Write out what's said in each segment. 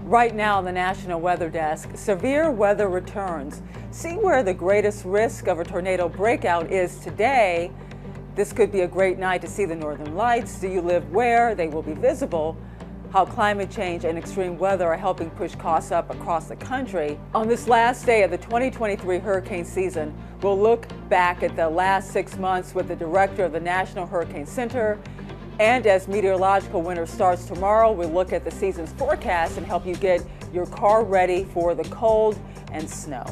Right now on the National Weather Desk, severe weather returns. See where the greatest risk of a tornado breakout is today. This could be a great night to see the northern lights. Do you live where they will be visible? How climate change and extreme weather are helping push costs up across the country. On this last day of the 2023 hurricane season, we'll look back at the last 6 months with the director of the National Hurricane Center. And as meteorological winter starts tomorrow, we'll look at the season's forecast and help you get your car ready for the cold and snow.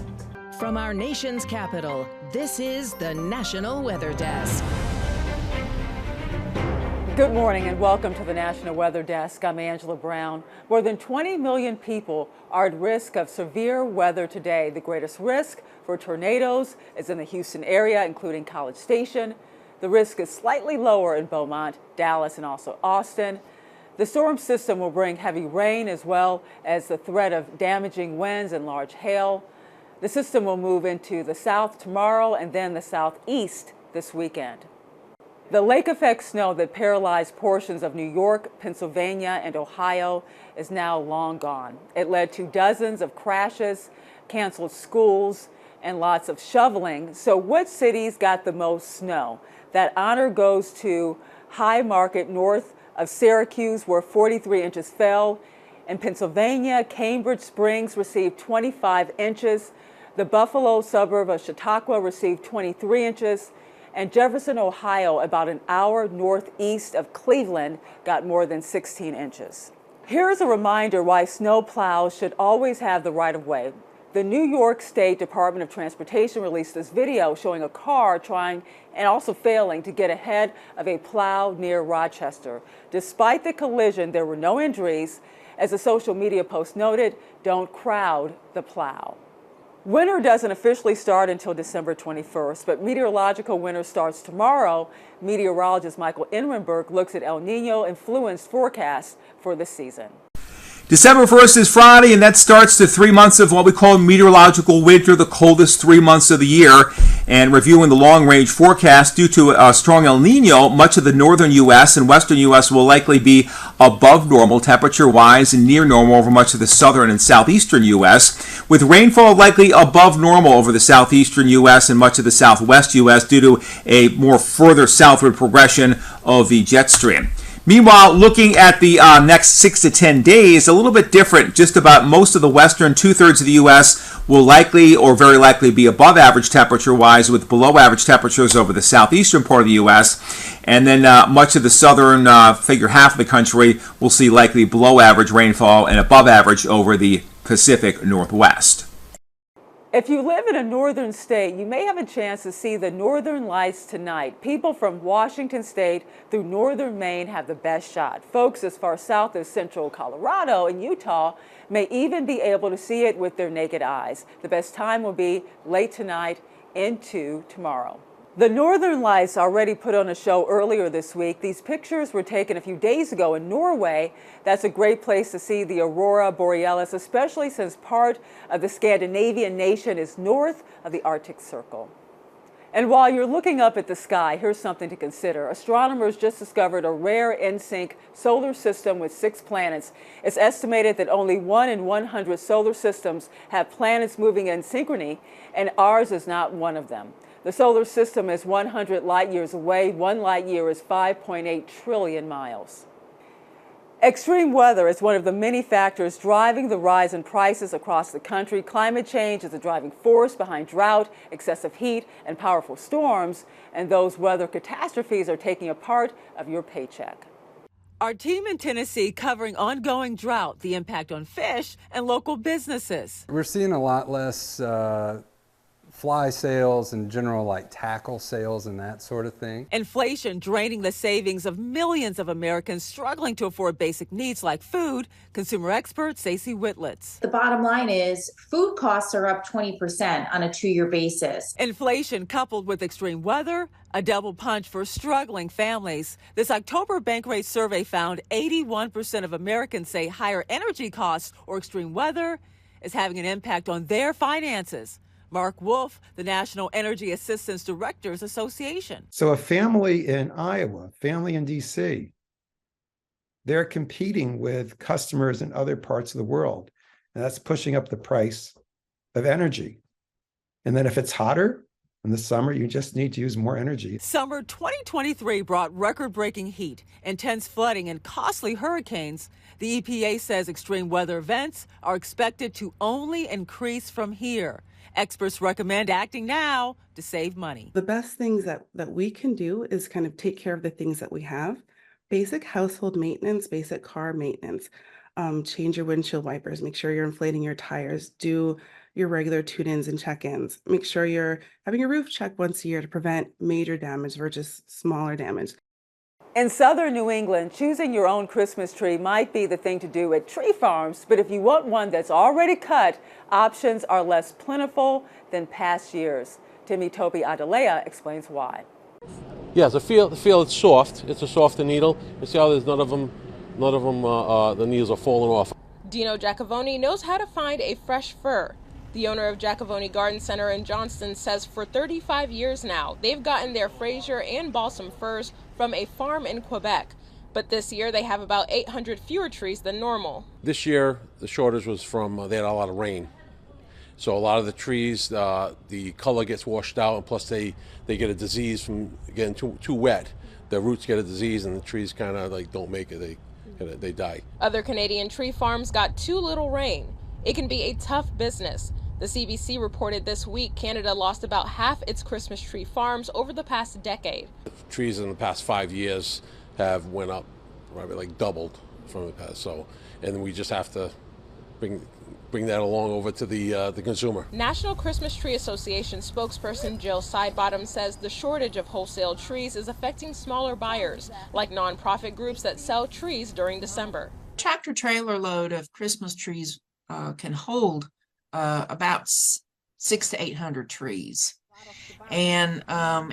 From our nation's capital, this is the National Weather Desk. Good morning and welcome to the National Weather Desk. I'm Angela Brown. More than 20 million people are at risk of severe weather today. The greatest risk for tornadoes is in the Houston area, including College Station. The risk is slightly lower in Beaumont, Dallas, and also Austin. The storm system will bring heavy rain as well as the threat of damaging winds and large hail. The system will move into the south tomorrow and then the southeast this weekend. The lake effect snow that paralyzed portions of New York, Pennsylvania, and Ohio is now long gone. It led to dozens of crashes, canceled schools, and lots of shoveling. So what cities got the most snow? That honor goes to High Market north of Syracuse, where 43 inches fell. In Pennsylvania, Cambridge Springs received 25 inches. The Buffalo suburb of Chautauqua received 23 inches. And Jefferson, Ohio, about an hour northeast of Cleveland, got more than 16 inches. Here's a reminder why snow plows should always have the right of way. The New York State Department of Transportation released this video showing a car trying and also failing to get ahead of a plow near Rochester. Despite the collision, there were no injuries. As a social media post noted, don't crowd the plow. Winter doesn't officially start until December 21st, but meteorological winter starts tomorrow. Meteorologist Michael Enrenberg looks at El Nino influenced forecasts for the season. December 1st is Friday, and that starts the 3 months of what we call meteorological winter, the coldest 3 months of the year. And reviewing the long-range forecast, due to a strong El Nino, much of the northern U.S. and western U.S. will likely be above normal temperature-wise and near normal over much of the southern and southeastern U.S., with rainfall likely above normal over the southeastern U.S. and much of the southwest U.S. due to a more further southward progression of the jet stream. Meanwhile, looking at the next 6 to 10 days, a little bit different. Just about most of the western two-thirds of the U.S. will likely or very likely be above average temperature-wise, with below average temperatures over the southeastern part of the U.S. And then much of the southern figure half of the country will see likely below average rainfall and above average over the Pacific Northwest. If you live in a northern state, you may have a chance to see the northern lights tonight. People from Washington State through northern Maine have the best shot. Folks as far south as central Colorado and Utah may even be able to see it with their naked eyes. The best time will be late tonight into tomorrow. The Northern Lights already put on a show earlier this week. These pictures were taken a few days ago in Norway. That's a great place to see the aurora borealis, especially since part of the Scandinavian nation is north of the Arctic Circle. And while you're looking up at the sky, here's something to consider. Astronomers just discovered a rare in-sync solar system with 6 planets. It's estimated that only 1 in 100 solar systems have planets moving in synchrony, and ours is not one of them. The solar system is 100 light years away. 1 light year is 5.8 trillion miles. Extreme weather is one of the many factors driving the rise in prices across the country. Climate change is the driving force behind drought, excessive heat, and powerful storms. And those weather catastrophes are taking a part of your paycheck. Our team in Tennessee covering ongoing drought, the impact on fish, and local businesses. We're seeing a lot less fly sales and general like tackle sales and that sort of thing. Inflation draining the savings of millions of Americans struggling to afford basic needs like food. Consumer expert Stacey Whitlitz. The bottom line is food costs are up 20% on a 2-year basis. Inflation coupled with extreme weather, a double punch for struggling families. This October Bankrate survey found 81% of Americans say higher energy costs or extreme weather is having an impact on their finances. Mark Wolf, the National Energy Assistance Directors Association. So a family in Iowa, family in D.C., they're competing with customers in other parts of the world. And that's pushing up the price of energy. And then if it's hotter in the summer, you just need to use more energy. Summer 2023 brought record-breaking heat, intense flooding, and costly hurricanes. The EPA says extreme weather events are expected to only increase from here. Experts recommend acting now to save money. The best things that we can do is kind of take care of the things that we have. Basic household maintenance, basic car maintenance. Change your windshield wipers, make sure you're inflating your tires, do your regular tune-ins and check-ins. Make sure you're having your roof checked once a year to prevent major damage versus smaller damage. In southern New England, choosing your own Christmas tree might be the thing to do at tree farms, but if you want one that's already cut, options are less plentiful than past years. Timmy Topi Adelea explains why. Yeah, the feel it's soft. It's a softer needle. You see how there's none of them, the needles are falling off. Dino Giacavoni knows how to find a fresh fir. The owner of Giacavoni Garden Center in Johnston says for 35 years now, they've gotten their Fraser and balsam firs from a farm in Quebec. But this year they have about 800 fewer trees than normal. This year, the shortage was from, they had a lot of rain. So a lot of the trees, the color gets washed out, and plus they get a disease from getting too wet. The roots get a disease and the trees kind of like don't make it, they die. Other Canadian tree farms got too little rain. It can be a tough business. The CBC reported this week Canada lost about half its Christmas tree farms over the past decade. Trees in the past 5 years have went up, probably like doubled from the past. So, and we just have to bring that along over to the consumer. National Christmas Tree Association spokesperson Jill Sidebottom says the shortage of wholesale trees is affecting smaller buyers, like nonprofit groups that sell trees during December. Tractor trailer load of Christmas trees can hold about 600 to 800 trees. And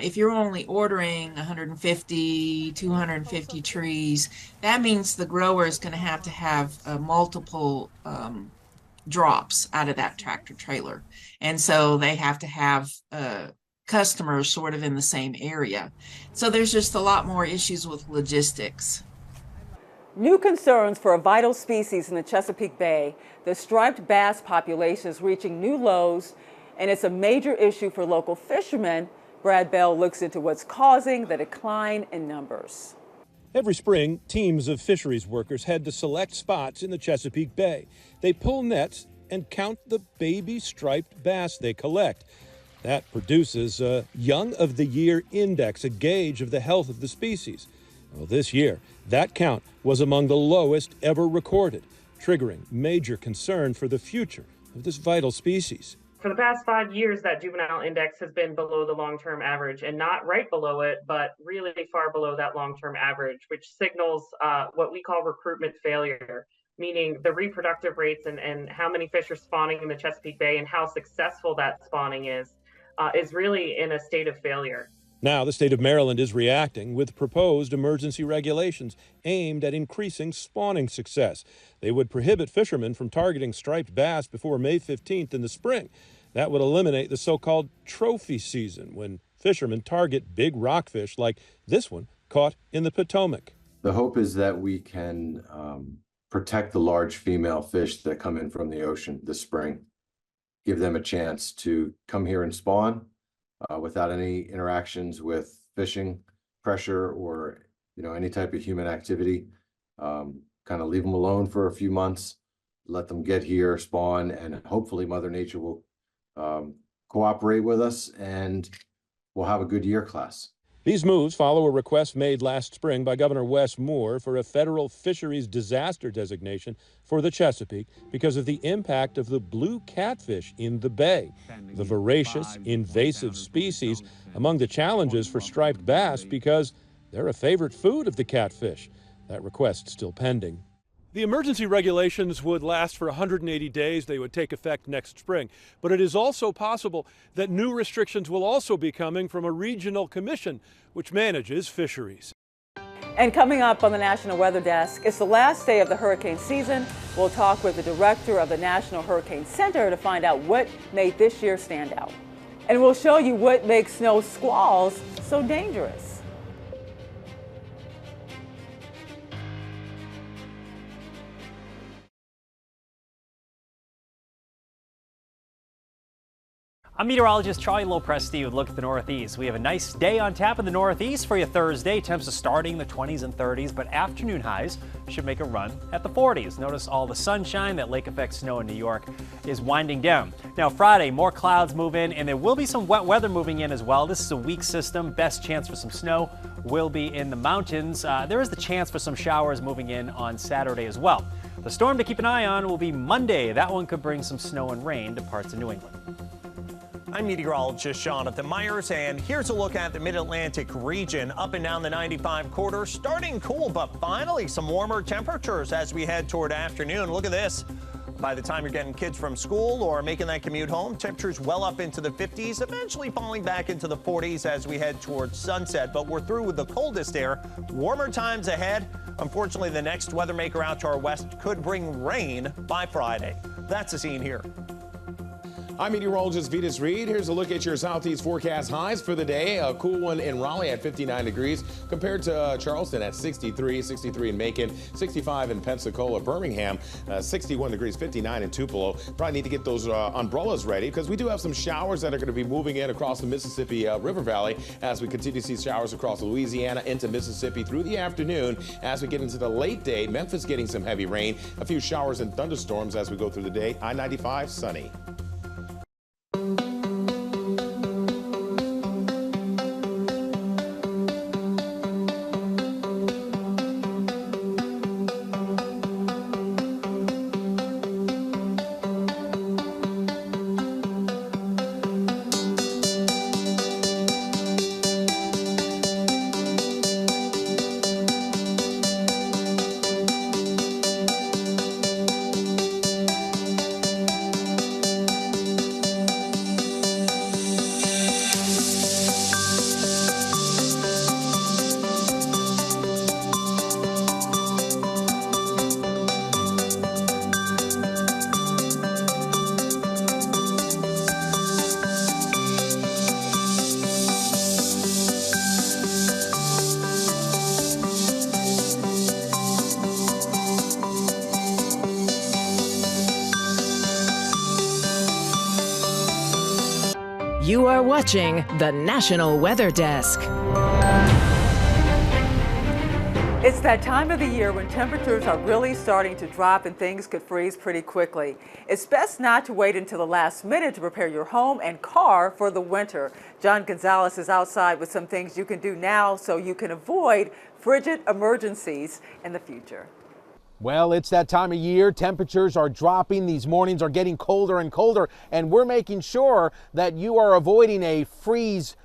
if you're only ordering 150, 250 trees, that means the grower is going to have multiple drops out of that tractor trailer. And so they have to have customers sort of in the same area. So there's just a lot more issues with logistics. New concerns for a vital species in the Chesapeake Bay. The striped bass population is reaching new lows, and it's a major issue for local fishermen. Brad Bell looks into what's causing the decline in numbers. Every spring, teams of fisheries workers head to select spots in the Chesapeake Bay. They pull nets and count the baby striped bass they collect. That produces a Young of the Year index, a gauge of the health of the species. Well, this year, that count was among the lowest ever recorded, triggering major concern for the future of this vital species. For the past 5 years, that juvenile index has been below the long-term average, and not right below it, but really far below that long-term average, which signals what we call recruitment failure, meaning the reproductive rates and how many fish are spawning in the Chesapeake Bay and how successful that spawning is really in a state of failure. Now, the state of Maryland is reacting with proposed emergency regulations aimed at increasing spawning success. They would prohibit fishermen from targeting striped bass before May 15th in the spring. That would eliminate the so-called trophy season, when fishermen target big rockfish like this one caught in the Potomac. The hope is that we can protect the large female fish that come in from the ocean this spring, give them a chance to come here and spawn without any interactions with fishing pressure or any type of human activity. Kind of leave them alone for a few months, let them get here, spawn, and hopefully Mother Nature will cooperate with us and we'll have a good year class. These moves follow a request made last spring by Governor Wes Moore for a federal fisheries disaster designation for the Chesapeake because of the impact of the blue catfish in the bay, the voracious, invasive species among the challenges for striped bass because they're a favorite food of the catfish. That request still pending. The emergency regulations would last for 180 days. They would take effect next spring. But it is also possible that new restrictions will also be coming from a regional commission which manages fisheries. And coming up on the National Weather Desk, it's the last day of the hurricane season. We'll talk with the director of the National Hurricane Center to find out what made this year stand out. And we'll show you what makes snow squalls so dangerous. I'm meteorologist Charlie Lopresti with a look at the Northeast. We have a nice day on tap in the Northeast for you Thursday. Temps are starting in the 20s and 30s, but afternoon highs should make a run at the 40s. Notice all the sunshine. That lake effect snow in New York is winding down. Now Friday, more clouds move in, and there will be some wet weather moving in as well. This is a weak system. Best chance for some snow will be in the mountains. There is the chance for some showers moving in on Saturday as well. The storm to keep an eye on will be Monday. That one could bring some snow and rain to parts of New England. I'm meteorologist Jonathan Myers, and here's a look at the Mid-Atlantic region. Up and down the 95 corridor, starting cool, but finally some warmer temperatures as we head toward afternoon. Look at this. By the time you're getting kids from school or making that commute home, temperatures well up into the 50s, eventually falling back into the 40s as we head towards sunset. But we're through with the coldest air. Warmer times ahead. Unfortunately, the next weather maker out to our west could bring rain by Friday. That's the scene here. I'm meteorologist Vitas Reed. Here's a look at your southeast forecast highs for the day. A cool one in Raleigh at 59 degrees compared to Charleston at 63 in Macon, 65 in Pensacola, Birmingham, 61 degrees, 59 in Tupelo. Probably need to get those umbrellas ready because we do have some showers that are going to be moving in across the Mississippi River Valley as we continue to see showers across Louisiana into Mississippi through the afternoon. As we get into the late day, Memphis getting some heavy rain, a few showers and thunderstorms as we go through the day. I-95 sunny. You are watching the National Weather Desk. It's that time of the year when temperatures are really starting to drop and things could freeze pretty quickly. It's best not to wait until the last minute to prepare your home and car for the winter. John Gonzalez is outside with some things you can do now so you can avoid frigid emergencies in the future. Well, it's that time of year. Temperatures are dropping. These mornings are getting colder and colder, and we're making sure that you are avoiding a freeze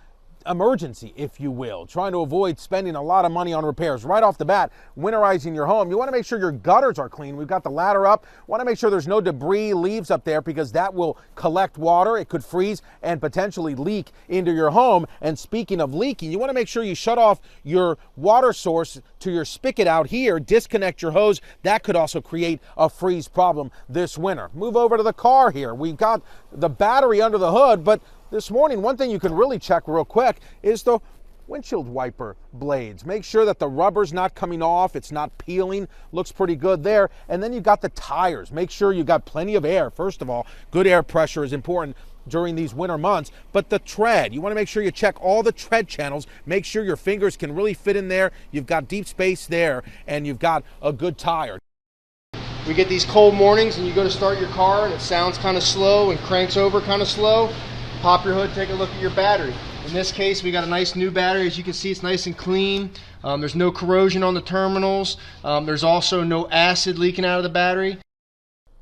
emergency, if you will, trying to avoid spending a lot of money on repairs. Right off the bat, winterizing your home, you want to make sure your gutters are clean. We've got the ladder up. Want to make sure there's no debris, leaves up there, because that will collect water. It could freeze and potentially leak into your home. And speaking of leaking, you want to make sure you shut off your water source to your spigot out here, disconnect your hose. That could also create a freeze problem this winter. Move over to the car here. We've got the battery under the hood, but this morning, one thing you can really check real quick is the windshield wiper blades. Make sure that the rubber's not coming off, it's not peeling, looks pretty good there. And then you got the tires. Make sure you got plenty of air. First of all, good air pressure is important during these winter months, but the tread, you want to make sure you check all the tread channels, make sure your fingers can really fit in there, you've got deep space there, and you've got a good tire. We get these cold mornings and you go to start your car and it sounds kind of slow and cranks over kind of slow. Pop your hood, take a look at your battery. In this case, we got a nice new battery. As you can see, it's nice and clean. There's no corrosion on the terminals. There's also no acid leaking out of the battery.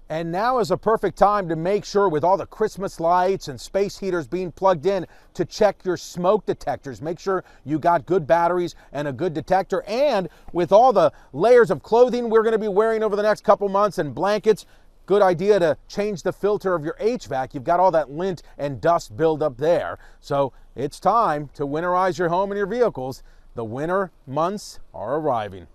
And now is a perfect time to make sure, with all the Christmas lights and space heaters being plugged in, to check your smoke detectors. Make sure you got good batteries and a good detector. And with all the layers of clothing we're going to be wearing over the next couple months and blankets, good idea to change the filter of your HVAC. You've got all that lint and dust buildup there. So it's time to winterize your home and your vehicles. The winter months are arriving.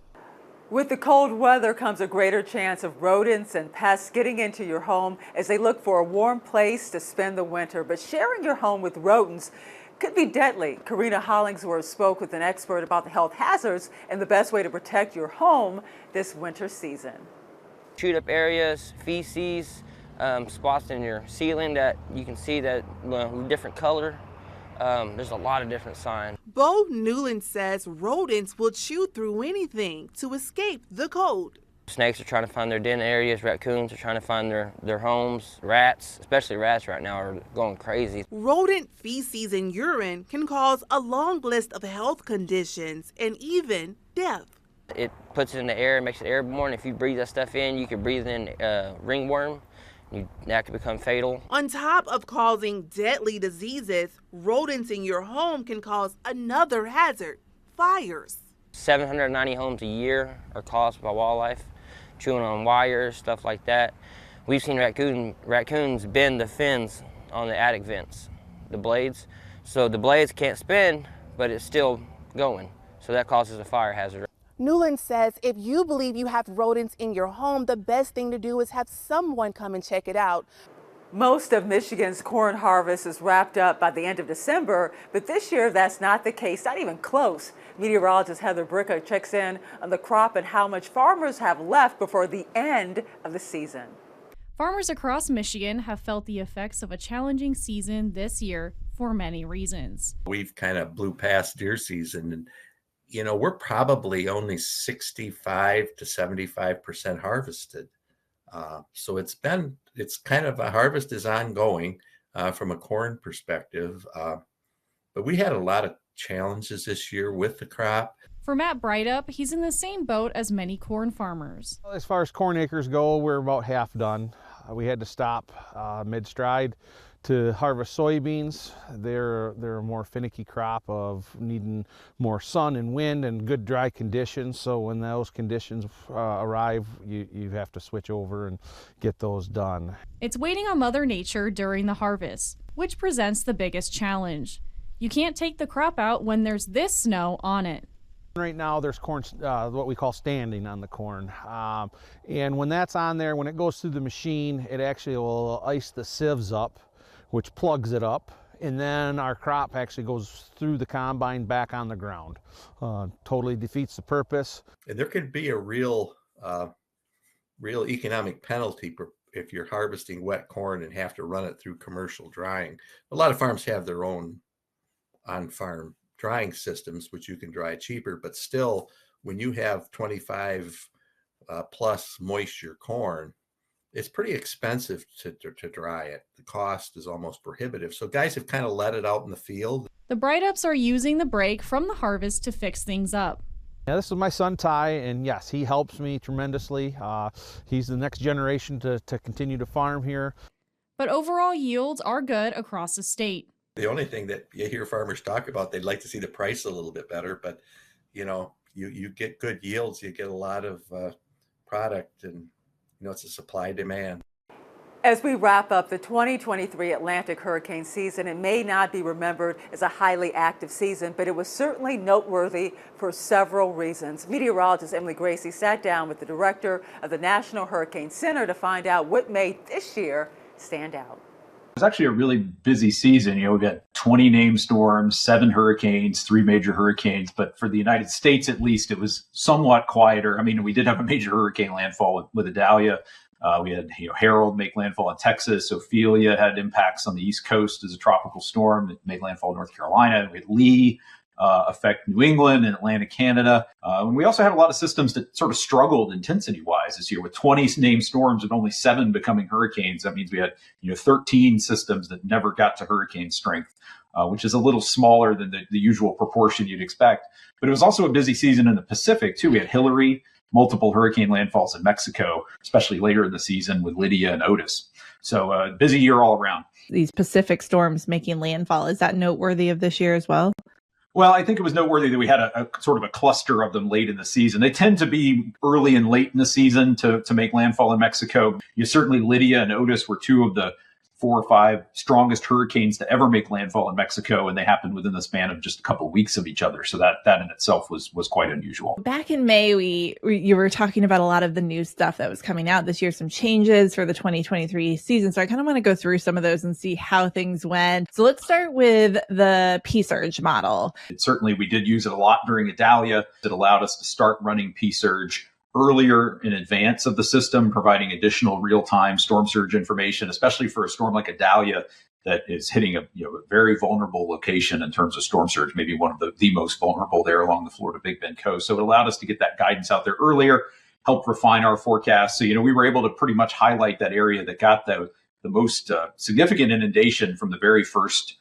With the cold weather comes a greater chance of rodents and pests getting into your home as they look for a warm place to spend the winter. But sharing your home with rodents could be deadly. Karina Hollingsworth spoke with an expert about the health hazards and the best way to protect your home this winter season. Chewed up areas, feces, spots in your ceiling that you can see that different color. There's a lot of different signs. Bo Newland says rodents will chew through anything to escape the cold. Snakes are trying to find their den areas. Raccoons are trying to find their homes. Rats, especially rats right now, are going crazy. Rodent feces and urine can cause a long list of health conditions and even death. It puts it in the air, makes it airborne. If you breathe that stuff in, you can breathe in ringworm. That could become fatal. On top of causing deadly diseases, rodents in your home can cause another hazard, fires. 790 homes a year are caused by wildlife, chewing on wires, stuff like that. We've seen raccoons bend the fins on the attic vents, the blades. So the blades can't spin, but it's still going. So that causes a fire hazard. Newland says if you believe you have rodents in your home, the best thing to do is have someone come and check it out. Most of Michigan's corn harvest is wrapped up by the end of December, but this year that's not the case, not even close. Meteorologist Heather Bricka checks in on the crop and how much farmers have left before the end of the season. Farmers across Michigan have felt the effects of a challenging season this year for many reasons. We've kind of blew past deer season, and we're probably only 65 to 75% harvested. So it's kind of a harvest is ongoing from a corn perspective. But we had a lot of challenges this year with the crop. For Matt Breitup, he's in the same boat as many corn farmers. As far as corn acres go, we're about half done. We had to stop mid-stride to harvest soybeans. They're a more finicky crop of needing more sun and wind and good dry conditions. So when those conditions arrive, you have to switch over and get those done. It's waiting on Mother Nature during the harvest, which presents the biggest challenge. You can't take the crop out when there's this snow on it. Right now there's corn, what we call standing on the corn. And when that's on there, when it goes through the machine, it actually will ice the sieves up, which plugs it up, and then our crop actually goes through the combine back on the ground. Totally defeats the purpose. And there could be a real economic penalty if you're harvesting wet corn and have to run it through commercial drying. A lot of farms have their own on-farm drying systems, which you can dry cheaper, but still, when you have 25 plus moisture corn, it's pretty expensive to dry it. The cost is almost prohibitive. So guys have kind of let it out in the field. The Breitups are using the break from the harvest to fix things up. Yeah, this is my son Ty, and yes, he helps me tremendously. He's the next generation to continue to farm here. But overall yields are good across the state. The only thing that you hear farmers talk about, they'd like to see the price a little bit better, but you get good yields, you get a lot of product, and it's a supply demand. As we wrap up the 2023 Atlantic hurricane season, it may not be remembered as a highly active season, but it was certainly noteworthy for several reasons. Meteorologist Emily Gracie sat down with the director of the National Hurricane Center to find out what made this year stand out. It was actually a really busy season. We've got 20 named storms, 7 hurricanes, 3 major hurricanes. But for the United States, at least, it was somewhat quieter. I mean, we did have a major hurricane landfall with Idalia. We had Harold make landfall in Texas. Ophelia had impacts on the East Coast as a tropical storm that made landfall in North Carolina. We had Lee affect New England and Atlantic Canada. And we also had a lot of systems that sort of struggled intensity-wise this year, with 20 named storms and only 7 becoming hurricanes. That means we had 13 systems that never got to hurricane strength, which is a little smaller than the usual proportion you'd expect. But it was also a busy season in the Pacific, too. We had Hillary, multiple hurricane landfalls in Mexico, especially later in the season with Lydia and Otis. So busy year all around. These Pacific storms making landfall, is that noteworthy of this year as well? Well, I think it was noteworthy that we had a sort of a cluster of them late in the season. They tend to be early and late in the season to make landfall in Mexico. Certainly Lydia and Otis were 2 of the 4 or 5 strongest hurricanes to ever make landfall in Mexico, and they happened within the span of just a couple of weeks of each other. So that in itself was quite unusual. Back in May, you were talking about a lot of the new stuff that was coming out this year, some changes for the 2023 season. So I kind of want to go through some of those and see how things went. So let's start with the P-Surge model. Certainly, we did use it a lot during Idalia. It allowed us to start running P-Surge earlier in advance of the system, providing additional real-time storm surge information, especially for a storm like Idalia that is hitting a very vulnerable location in terms of storm surge, maybe one of the most vulnerable there along the Florida Big Bend coast. So it allowed us to get that guidance out there earlier, help refine our forecast. So, we were able to pretty much highlight that area that got the most significant inundation from the very first,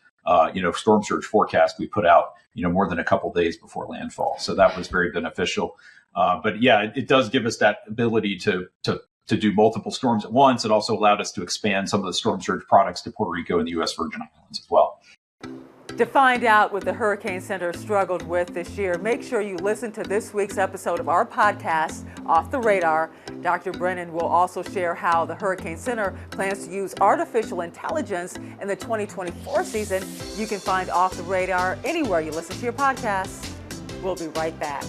storm surge forecast we put out, more than a couple days before landfall. So that was very beneficial. But yeah, it does give us that ability to do multiple storms at once. It also allowed us to expand some of the storm surge products to Puerto Rico and the U.S. Virgin Islands as well. To find out what the Hurricane Center struggled with this year, make sure you listen to this week's episode of our podcast, Off the Radar. Dr. Brennan will also share how the Hurricane Center plans to use artificial intelligence in the 2024 season. You can find Off the Radar anywhere you listen to your podcasts. We'll be right back.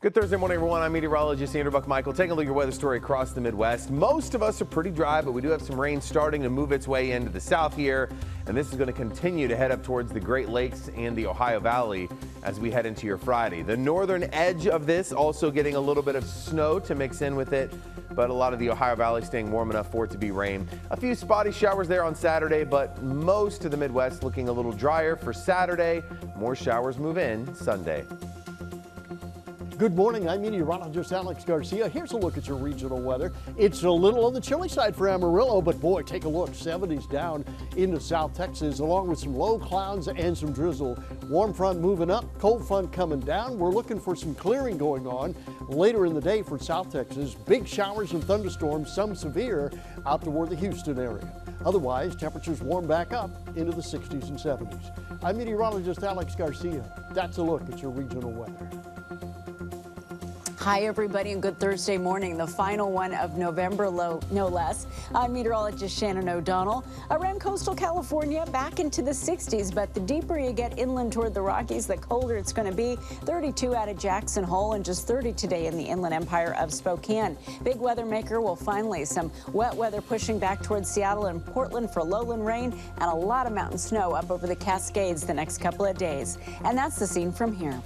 Good Thursday morning, everyone. I'm meteorologist Andrew Buck-Michael. Taking a look at your weather story across the Midwest. Most of us are pretty dry, but we do have some rain starting to move its way into the south here. And this is going to continue to head up towards the Great Lakes and the Ohio Valley as we head into your Friday. The northern edge of this also getting a little bit of snow to mix in with it, but a lot of the Ohio Valley staying warm enough for it to be rain. A few spotty showers there on Saturday, but most of the Midwest looking a little drier for Saturday. More showers move in Sunday. Good morning, I'm meteorologist Alex Garcia. Here's a look at your regional weather. It's a little on the chilly side for Amarillo, but boy, take a look. 70s down into South Texas, along with some low clouds and some drizzle. Warm front moving up, cold front coming down. We're looking for some clearing going on later in the day for South Texas. Big showers and thunderstorms, some severe, out toward the Houston area. Otherwise, temperatures warm back up into the 60s and 70s. I'm meteorologist Alex Garcia. That's a look at your regional weather. Hi, everybody, and good Thursday morning, the final one of November, no less. I'm meteorologist Shannon O'Donnell. Around coastal California, back into the 60s, but the deeper you get inland toward the Rockies, the colder it's going to be. 32 out of Jackson Hole and just 30 today in the Inland Empire of Spokane. Big weather maker will finally some wet weather pushing back towards Seattle and Portland for lowland rain and a lot of mountain snow up over the Cascades the next couple of days. And that's the scene from here.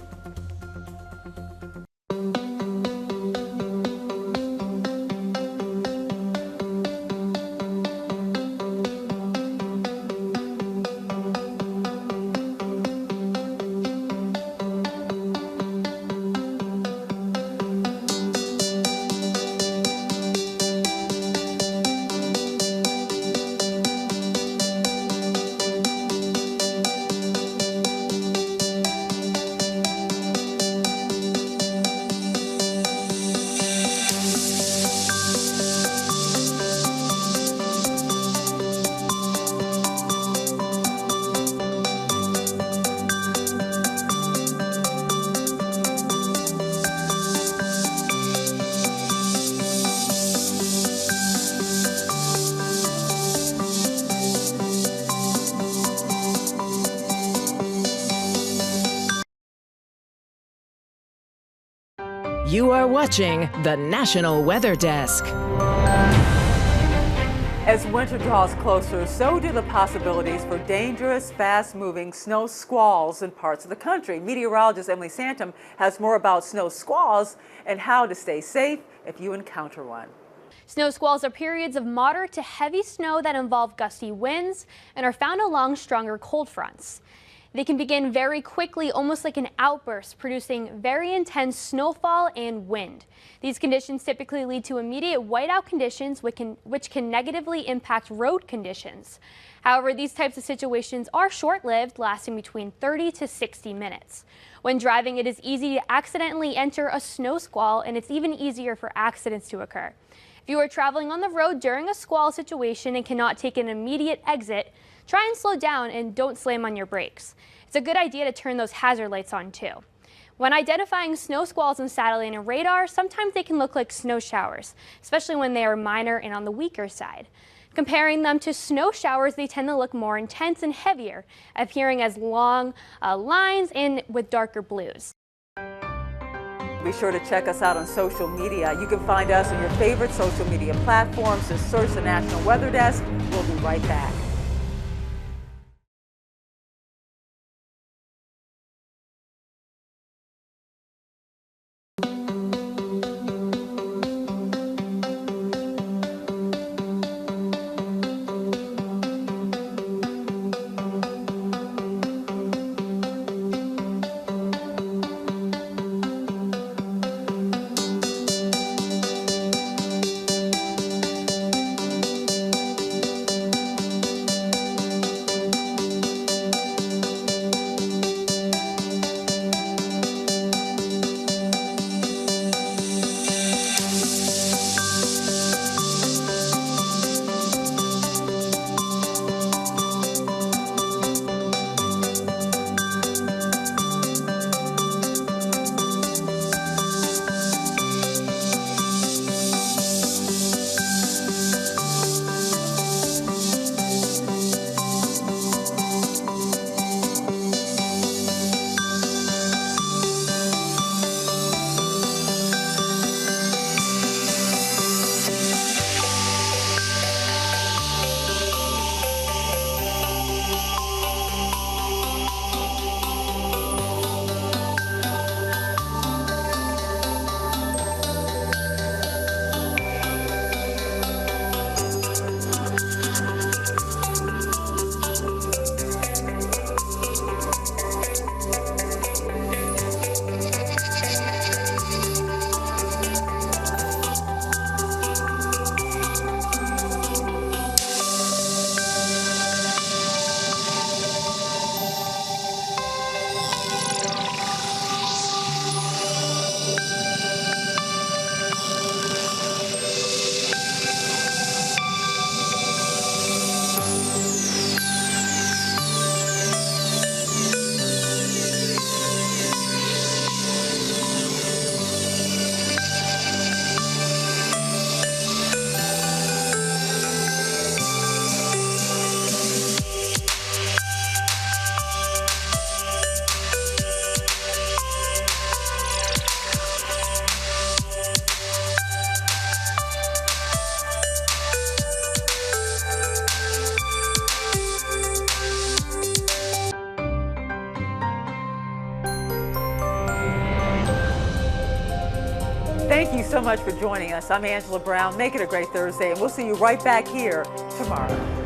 You are watching the National Weather Desk. As winter draws closer, so do the possibilities for dangerous, fast-moving snow squalls in parts of the country. Meteorologist Emily Santom has more about snow squalls and how to stay safe if you encounter one. Snow squalls are periods of moderate to heavy snow that involve gusty winds and are found along stronger cold fronts. They can begin very quickly, almost like an outburst, producing very intense snowfall and wind. These conditions typically lead to immediate whiteout conditions, which can negatively impact road conditions. However, these types of situations are short-lived, lasting between 30 to 60 minutes. When driving, it is easy to accidentally enter a snow squall, and it's even easier for accidents to occur. If you are traveling on the road during a squall situation and cannot take an immediate exit, try and slow down and don't slam on your brakes. It's a good idea to turn those hazard lights on too. When identifying snow squalls on satellite and radar, sometimes they can look like snow showers, especially when they are minor and on the weaker side. Comparing them to snow showers, they tend to look more intense and heavier, appearing as long lines and with darker blues. Be sure to check us out on social media. You can find us on your favorite social media platforms. Just search the National Weather Desk. We'll be right back. Thank you so much for joining us. I'm Angela Brown. Make it a great Thursday, and we'll see you right back here tomorrow.